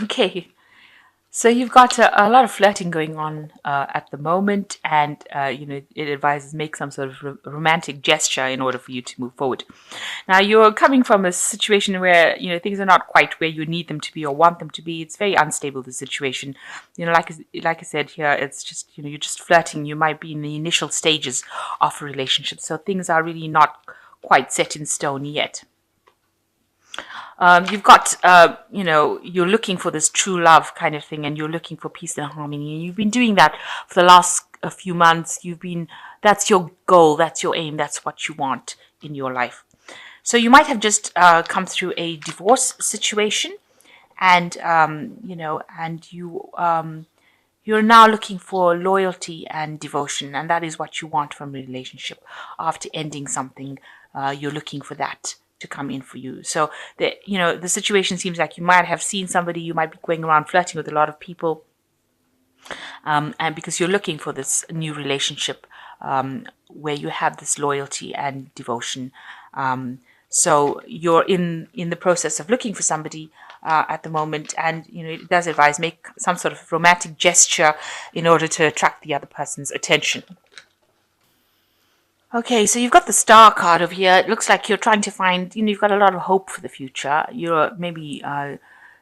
Okay, so you've got a lot of flirting going on at the moment, and it advises make some sort of romantic gesture in order for you to move forward. Now, you're coming from a situation where things are not quite where you need them to be or want them to be. It's very unstable, the situation. Like I said here, it's just you're just flirting. You might be in the initial stages of a relationship, so things are really not quite set in stone yet. You've got, you're looking for this true love kind of thing, and you're looking for peace and harmony. And you've been doing that for the last a few months. That's your goal, that's your aim, that's what you want in your life. So you might have just come through a divorce situation, and you're now looking for loyalty and devotion, and that is what you want from a relationship. After ending something, you're looking for that to come in for you. So the situation seems like you might have seen somebody, you might be going around flirting with a lot of people, and because you're looking for this new relationship where you have this loyalty and devotion. So you're in the process of looking for somebody at the moment, and it does advise make some sort of romantic gesture in order to attract the other person's attention. Okay, so you've got the star card over here. It looks like you're trying to find, you've got a lot of hope for the future. You're maybe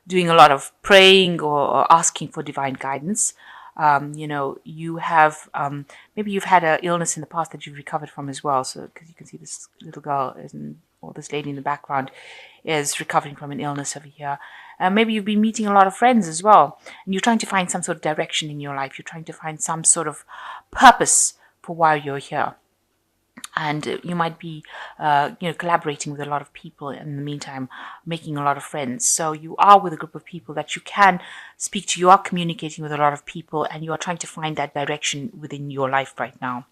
doing a lot of praying or asking for divine guidance. You have, maybe you've had an illness in the past that you've recovered from as well. So, because you can see this little girl or this lady in the background is recovering from an illness over here. Maybe you've been meeting a lot of friends as well, and you're trying to find some sort of direction in your life. You're trying to find some sort of purpose for why you're here. And you might be collaborating with a lot of people in the meantime, making a lot of friends. So you are with a group of people that you can speak to. You are communicating with a lot of people, and you are trying to find that direction within your life right now.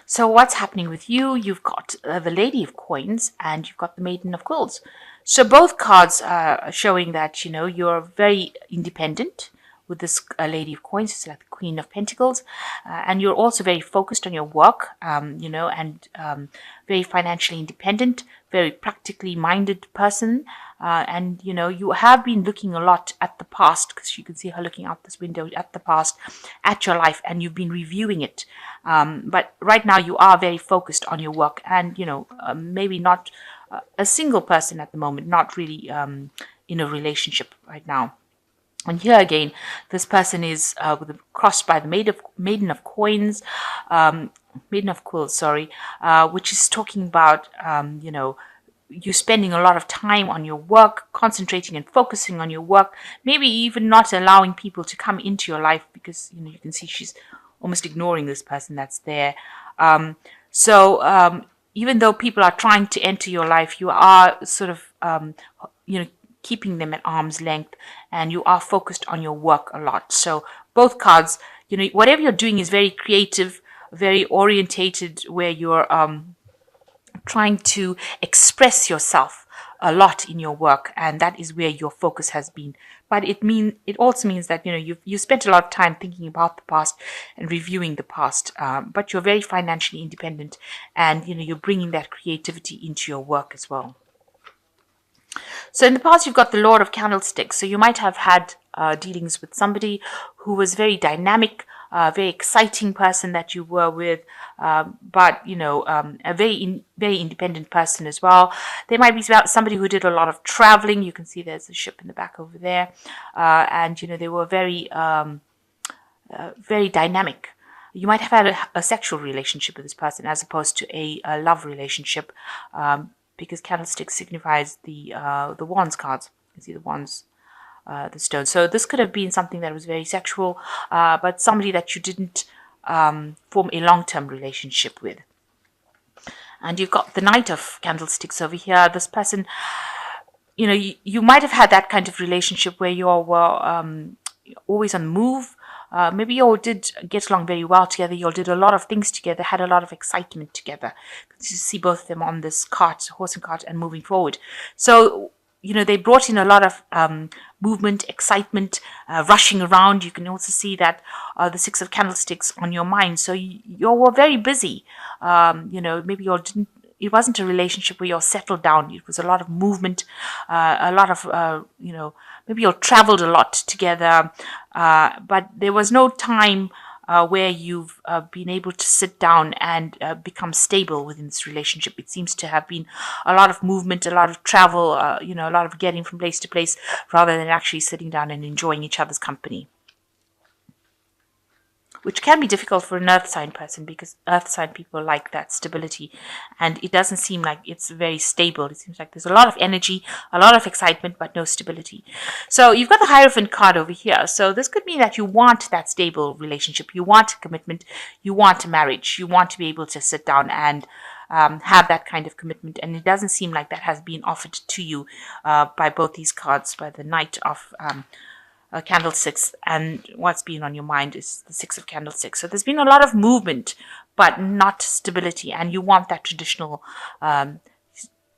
So what's happening with you? You've got the Lady of Coins, and you've got the Maiden of Quills. So both cards are showing that you're very independent. With this Lady of Coins, it's like the Queen of Pentacles, and you're also very focused on your work, and very financially independent, very practically minded person, and you have been looking a lot at the past, because you can see her looking out this window at the past, at your life, and you've been reviewing it. But right now you are very focused on your work, and maybe not a single person at the moment, not really in a relationship right now. And here again, this person is crossed by the Maiden of Coins, Maiden of Quills, sorry, which is talking about, you spending a lot of time on your work, concentrating and focusing on your work, maybe even not allowing people to come into your life, because, you can see she's almost ignoring this person that's there. So even though people are trying to enter your life, you are sort of, keeping them at arm's length, and you are focused on your work a lot. So both cards, whatever you're doing is very creative, very orientated, where you're trying to express yourself a lot in your work, and that is where your focus has been. But it also means that you spent a lot of time thinking about the past and reviewing the past, but you're very financially independent, and you're bringing that creativity into your work as well. So in the past, you've got the Lord of Candlesticks. So you might have had dealings with somebody who was very dynamic, very exciting person that you were with, but a very independent person as well. There might be somebody who did a lot of traveling. You can see there's a ship in the back over there, and they were very very dynamic. You might have had a sexual relationship with this person as opposed to a love relationship. Because candlestick signifies the wands cards. You can see the wands, the stones. So this could have been something that was very sexual, but somebody that you didn't form a long-term relationship with. And you've got the Knight of Candlesticks over here. This person, you might have had that kind of relationship where you all were always on the move. Maybe you all did get along very well together. You all did a lot of things together, had a lot of excitement together. You see both of them on this cart, horse and cart, and moving forward. So, they brought in a lot of movement, excitement, rushing around. You can also see that the Six of Candlesticks on your mind. So you all were very busy. Maybe you all didn't it wasn't a relationship where you're settled down. It was a lot of movement, a lot of maybe you traveled a lot together, but there was no time where you've been able to sit down and become stable within this relationship. It seems to have been a lot of movement, a lot of travel, a lot of getting from place to place, rather than actually sitting down and enjoying each other's company, which can be difficult for an earth sign person, because earth sign people like that stability, and it doesn't seem like it's very stable. It seems like there's a lot of energy, a lot of excitement, but no stability. So you've got the Hierophant card over here. So this could mean that you want that stable relationship, you want a commitment, you want a marriage, you want to be able to sit down and have that kind of commitment, and it doesn't seem like that has been offered to you by both these cards, by the Knight of candlesticks, and what's been on your mind is the Six of Candlesticks. So there's been a lot of movement, but not stability, and you want that traditional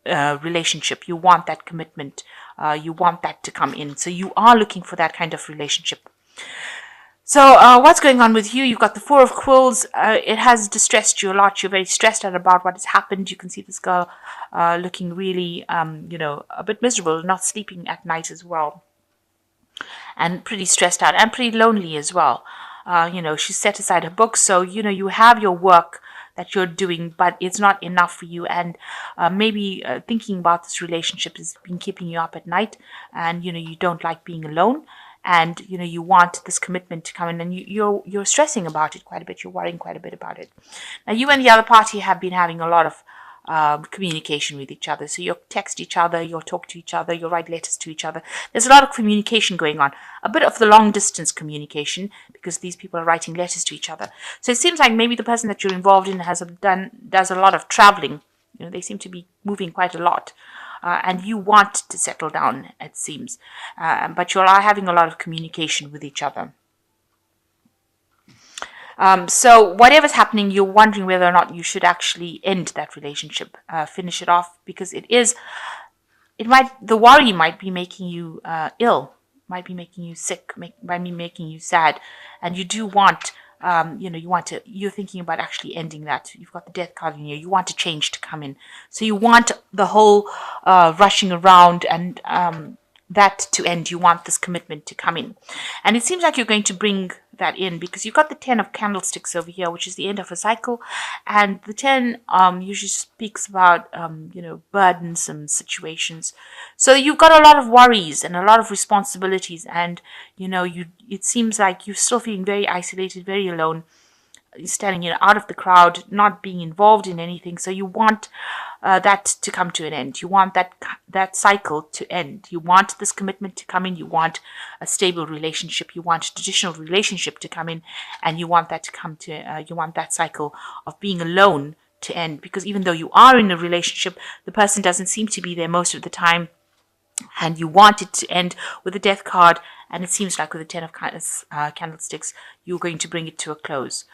relationship. You want that commitment. You want that to come in. So you are looking for that kind of relationship. So what's going on with you? You've got the Four of Quills. It has distressed you a lot. You're very stressed out about what has happened. You can see this girl looking really, a bit miserable, not sleeping at night as well, and pretty stressed out and pretty lonely as well. She's set aside her books, so you have your work that you're doing, but it's not enough for you, and maybe thinking about this relationship has been keeping you up at night, and you don't like being alone, and you want this commitment to come in, and you're stressing about it quite a bit. You're worrying quite a bit about it. Now, you and the other party have been having a lot of communication with each other. So you'll text each other, you'll talk to each other, you'll write letters to each other. There's a lot of communication going on. A bit of the long distance communication, because these people are writing letters to each other. So it seems like maybe the person that you're involved in does a lot of traveling. They seem to be moving quite a lot. And you want to settle down, it seems. But you are having a lot of communication with each other. So whatever's happening, you're wondering whether or not you should actually end that relationship, finish it off, because the worry might be making you ill, might be making you sick, might be making you sad, and you do want, you're thinking about actually ending that. You've got the Death card in here. You want a change to come in, so you want the whole rushing around and that to end. You want this commitment to come in, and it seems like you're going to bring that in, because you've got the Ten of Candlesticks over here, which is the end of a cycle, and the 10 usually speaks about burdensome situations. So you've got a lot of worries and a lot of responsibilities, and it seems like you're still feeling very isolated, very alone, standing out of the crowd, not being involved in anything. So you want that to come to an end. You want that cycle to end. You want this commitment to come in. You want a stable relationship. You want a traditional relationship to come in, and you want that to come to. You want that cycle of being alone to end, because even though you are in a relationship, the person doesn't seem to be there most of the time, and you want it to end with the Death card. And it seems like with the Ten of Candlesticks, you're going to bring it to a close.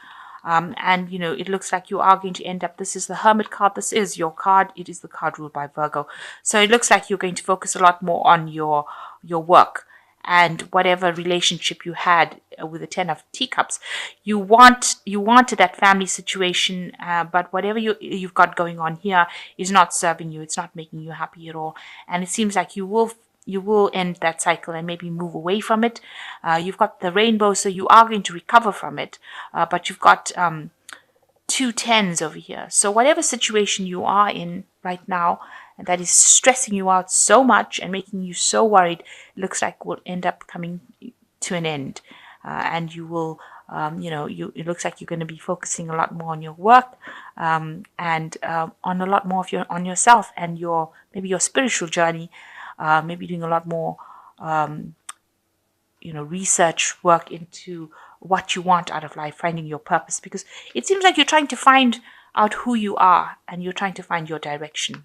And it looks like you are going to end up, this is the Hermit card, this is your card, it is the card ruled by Virgo. So it looks like you're going to focus a lot more on your work, and whatever relationship you had with the Ten of Teacups, you wanted that family situation, but whatever you've got going on here is not serving you, it's not making you happy at all, and it seems like you will end that cycle and maybe move away from it. You've got the Rainbow, so you are going to recover from it, but you've got 2 tens over here. So whatever situation you are in right now that is stressing you out so much and making you so worried, it looks like will end up coming to an end. And you will, it looks like you're going to be focusing a lot more on your work, and on a lot more of on yourself and maybe your spiritual journey. Maybe doing a lot more, research work into what you want out of life, finding your purpose, because it seems like you're trying to find out who you are and you're trying to find your direction.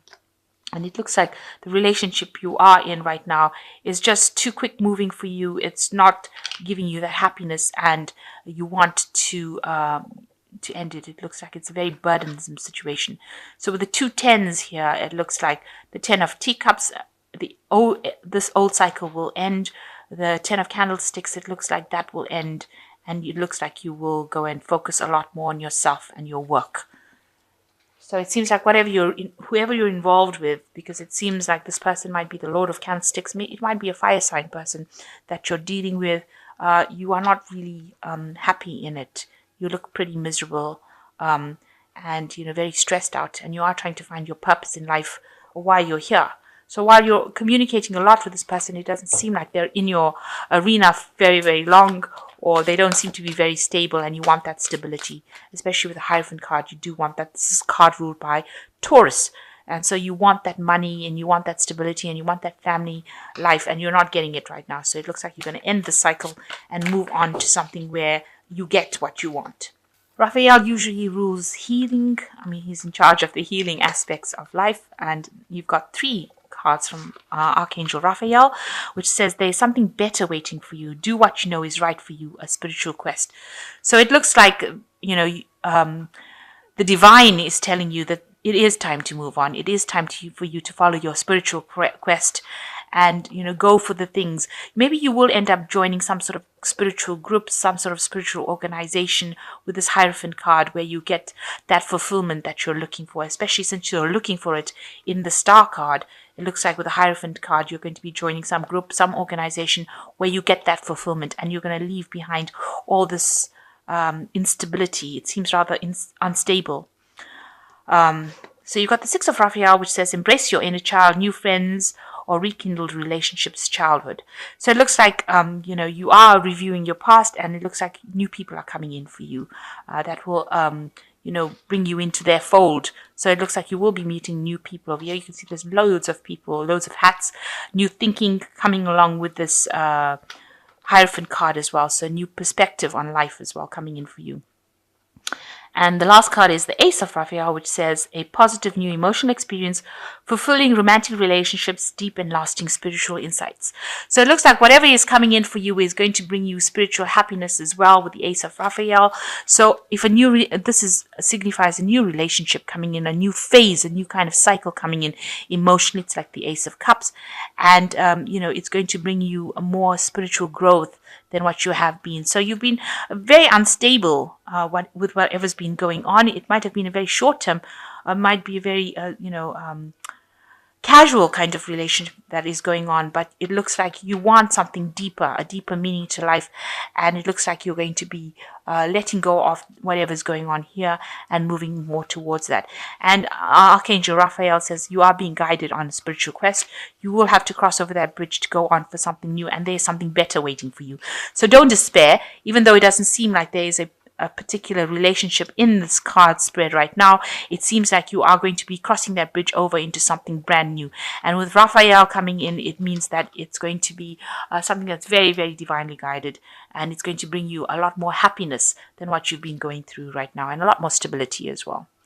And it looks like the relationship you are in right now is just too quick moving for you. It's not giving you that happiness, and you want to end it. It looks like it's a very burdensome situation. So with the 2 tens here, it looks like the Ten of Teacups, this old cycle will end. The Ten of Candlesticks, it looks like that will end, and it looks like you will go and focus a lot more on yourself and your work. So it seems like whoever you're involved with, because it seems like this person might be the Lord of Candlesticks. It might be a fire sign person that you're dealing with. You are not really happy in it. You look pretty miserable, and very stressed out, and you are trying to find your purpose in life or why you're here. So while you're communicating a lot with this person, it doesn't seem like they're in your arena very, very long, or they don't seem to be very stable, and you want that stability, especially with the Hierophant card. You do want that. This is a card ruled by Taurus. And so you want that money, and you want that stability, and you want that family life, and you're not getting it right now. So it looks like you're going to end the cycle and move on to something where you get what you want. Raphael usually rules healing. I mean, he's in charge of the healing aspects of life. And you've got 3 cards from Archangel Raphael, which says there's something better waiting for you. Do what you know is right for you, a spiritual quest. So it looks like, the divine is telling you that it is time to move on. It is time for you to follow your spiritual quest and, go for the things. Maybe you will end up joining some sort of spiritual group, some sort of spiritual organization with this Hierophant card where you get that fulfillment that you're looking for, especially since you're looking for it in the Star card. It looks like with the Hierophant card, you're going to be joining some group, some organization where you get that fulfillment, and you're going to leave behind all this instability. It seems rather unstable. So you've got the 6 of Raphael, which says embrace your inner child, new friends, or rekindled relationships, childhood. So it looks like, you are reviewing your past, and it looks like new people are coming in for you that will, bring you into their fold. So it looks like you will be meeting new people over here. You can see there's loads of people, loads of hats, new thinking coming along with this Hierophant card as well. So new perspective on life as well coming in for you. And the last card is the Ace of Raphael, which says a positive new emotional experience, fulfilling romantic relationships, deep and lasting spiritual insights. So it looks like whatever is coming in for you is going to bring you spiritual happiness as well with the Ace of Raphael. So if this signifies a new relationship coming in, a new phase, a new kind of cycle coming in emotionally. It's like the Ace of Cups, and it's going to bring you a more spiritual growth than what you have been. So you've been very unstable with whatever's been going on. It might have been a very short term, might be a very, casual kind of relationship that is going on, but it looks like you want something deeper, a deeper meaning to life, and it looks like you're going to be letting go of whatever's going on here and moving more towards that. And Archangel Raphael says you are being guided on a spiritual quest. You will have to cross over that bridge to go on for something new, and there's something better waiting for you. So don't despair, even though it doesn't seem like there is a particular relationship in this card spread right now. It seems like you are going to be crossing that bridge over into something brand new. And with Raphael coming in, it means that it's going to be something that's very, very divinely guided. And it's going to bring you a lot more happiness than what you've been going through right now, and a lot more stability as well.